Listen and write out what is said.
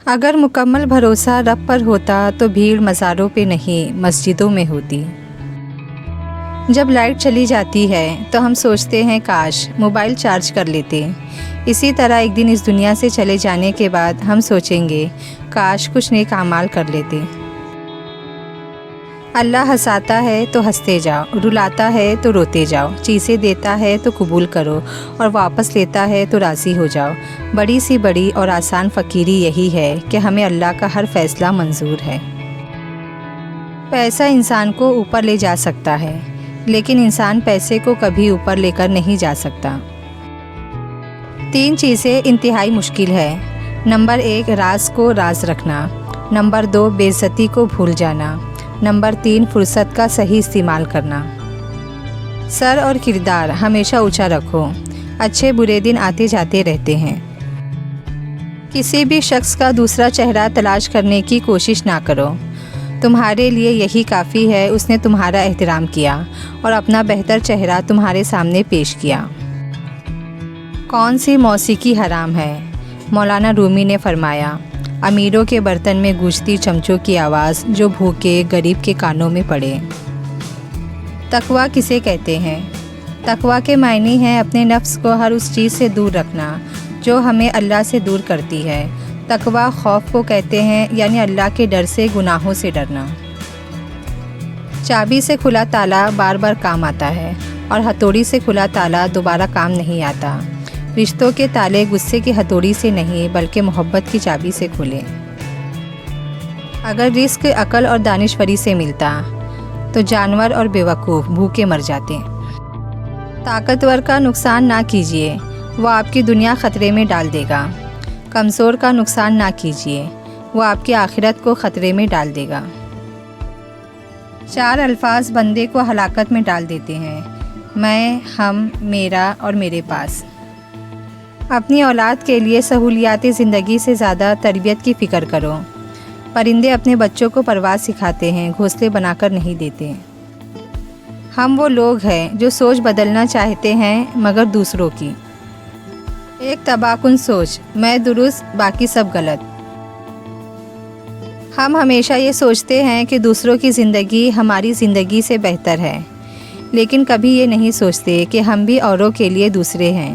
اگر مکمل بھروسہ رب پر ہوتا تو بھیڑ مزاروں پہ نہیں مسجدوں میں ہوتی۔ جب لائٹ چلی جاتی ہے تو ہم سوچتے ہیں کاش موبائل چارج کر لیتے۔ اسی طرح ایک دن اس دنیا سے چلے جانے کے بعد ہم سوچیں گے کاش کچھ نیک اعمال کر لیتے۔ اللہ ہنساتا ہے تو ہنستے جاؤ، رلاتا ہے تو روتے جاؤ، چیزیں دیتا ہے تو قبول کرو اور واپس لیتا ہے تو راضی ہو جاؤ۔ بڑی سی بڑی اور آسان فقیری یہی ہے کہ ہمیں اللہ کا ہر فیصلہ منظور ہے۔ پیسہ انسان کو اوپر لے جا سکتا ہے، لیکن انسان پیسے کو کبھی اوپر لے کر نہیں جا سکتا۔ 3 چیزیں انتہائی مشکل ہے۔ نمبر 1 راز کو راز رکھنا، نمبر 2 بے عزتی کو بھول جانا، نمبر 3 فرصت کا صحیح استعمال کرنا۔ سر اور کردار ہمیشہ اونچا رکھو، اچھے برے دن آتے جاتے رہتے ہیں۔ کسی بھی شخص کا دوسرا چہرہ تلاش کرنے کی کوشش نہ کرو، تمہارے لیے یہی کافی ہے اس نے تمہارا احترام کیا اور اپنا بہتر چہرہ تمہارے سامنے پیش کیا۔ کون سی موسیقی حرام ہے؟ مولانا رومی نے فرمایا، امیروں کے برتن میں گونجتی چمچوں کی آواز جو بھوکے غریب کے کانوں میں پڑے۔ تقویٰ کسے کہتے ہیں؟ تقویٰ کے معنی ہیں اپنے نفس کو ہر اس چیز سے دور رکھنا جو ہمیں اللہ سے دور کرتی ہے۔ تقویٰ خوف کو کہتے ہیں، یعنی اللہ کے ڈر سے گناہوں سے ڈرنا۔ چابی سے کھلا تالا بار بار کام آتا ہے اور ہتھوڑی سے کھلا تالا دوبارہ کام نہیں آتا۔ رشتوں کے تالے غصے کی ہتھوڑی سے نہیں بلکہ محبت کی چابی سے کھلے۔ اگر رزق عقل اور دانشوری سے ملتا تو جانور اور بیوقوف بھوکے مر جاتے۔ طاقتور کا نقصان نہ کیجیے، وہ آپ کی دنیا خطرے میں ڈال دے گا۔ کمزور کا نقصان نہ کیجیے، وہ آپ کی آخرت کو خطرے میں ڈال دے گا۔ 4 الفاظ بندے کو ہلاکت میں ڈال دیتے ہیں: میں، ہم، میرا اور میرے پاس۔ اپنی اولاد کے لیے سہولیات زندگی سے زیادہ تربیت کی فکر کرو۔ پرندے اپنے بچوں کو پرواز سکھاتے ہیں، گھونسلے بنا کر نہیں دیتے۔ ہم وہ لوگ ہیں جو سوچ بدلنا چاہتے ہیں مگر دوسروں کی۔ ایک تباہ کن سوچ، میں درست باقی سب غلط۔ ہم ہمیشہ یہ سوچتے ہیں کہ دوسروں کی زندگی ہماری زندگی سے بہتر ہے، لیکن کبھی یہ نہیں سوچتے کہ ہم بھی اوروں کے لیے دوسرے ہیں۔